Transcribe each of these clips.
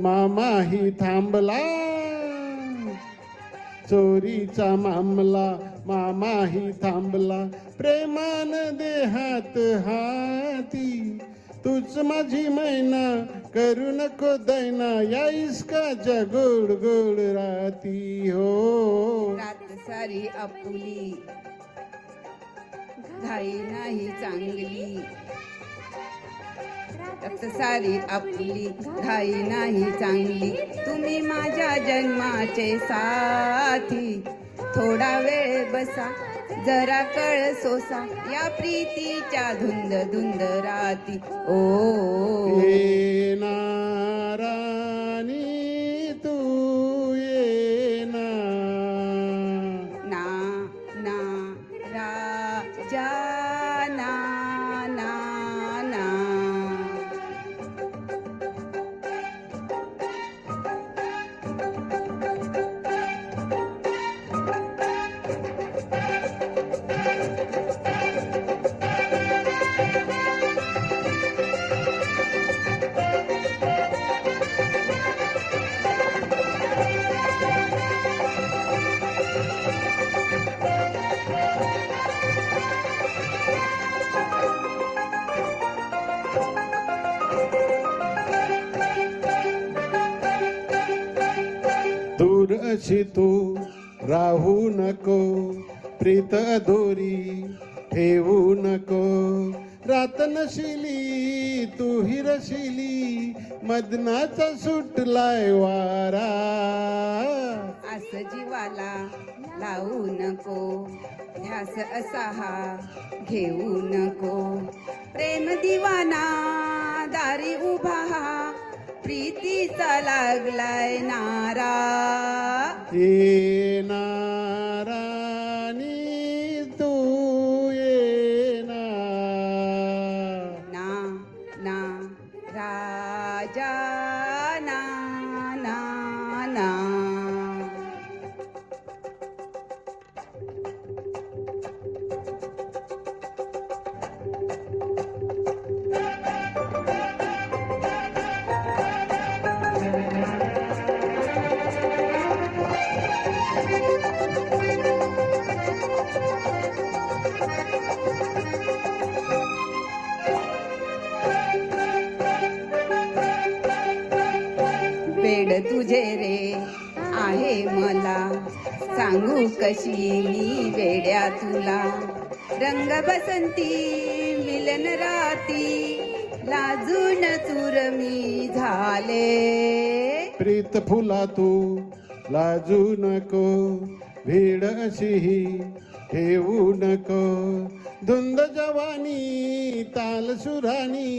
मामाही थांबला. चोरीचा मामला मामाही थांबला. प्रेमान देहात हाती. तूच माझी मैना करू नको दैना. या इश्काच्या गोड गोड राती. हो रात सारी आपुली घाई नाही चांगली. रात सारी आपुली घाई नाही चांगली. तुम्ही माझ्या जन्माचे साथी. थोडा वेळ बसा जरा कळ सोसा. या प्रीतीच्या धुंद धुंद राती. ओ येना राणी तू येना. ना ना राजा ना ना ना. दूर अशी तू राहू नको. प्रीत दोरी ठेवू नको. रात नशिली तू हिरशिली. मदनाचा सुटलाय वारा. आस जीवाला लावू नको. ध्यास असा हा घेऊ नको. प्रेम दिवाना दारी उभा हा. प्रीतीचा लागलाय नारा. येना राणी तू येना. ना ना राजा ना ना ना. वेड तुझे रे आहे मला. सांगू कशी मी वेड्या तुला. रंग बसंती मिलन राती. लाजून चूर मी झाले. प्रीत फुला तू लाजू नको. भीड अशीही ठेवू नको. धुंद जवानी ताल सुरानी.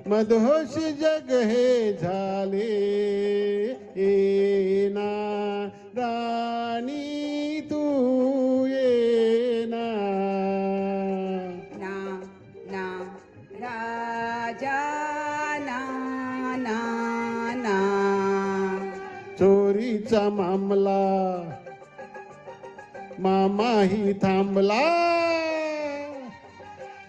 मदहोश जग हे झाले. येना राणी तू येना. ना ना राजा ना ना ना. चोरीचा मामला मामाही थांबला.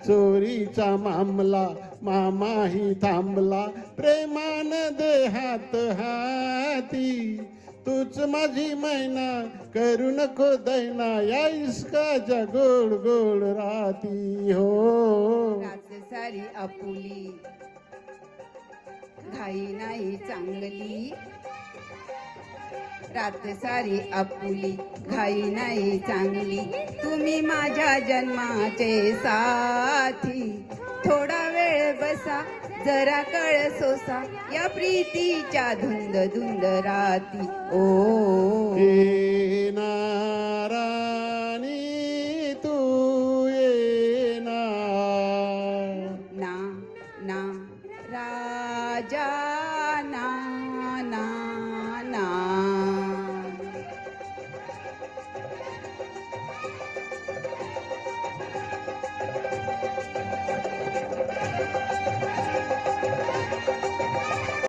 चोरीचा मामला मामाही थांबला. प्रेमान देहात हाती. तूच माझी मैना करू नको दैना. या इश्काच्या गोड गोड राती. हो रात सारी आपुली घाई नाही चांगली. रात सारी आपुली घाई नाही चांगली. तुम्ही माझ्या जन्माचे साथी. थोडा वेळ बसा जरा कळ सोसा. या प्रीतीच्या धुंद धुंद राती. ओ येना राणी तू येना. ना ना राजा ना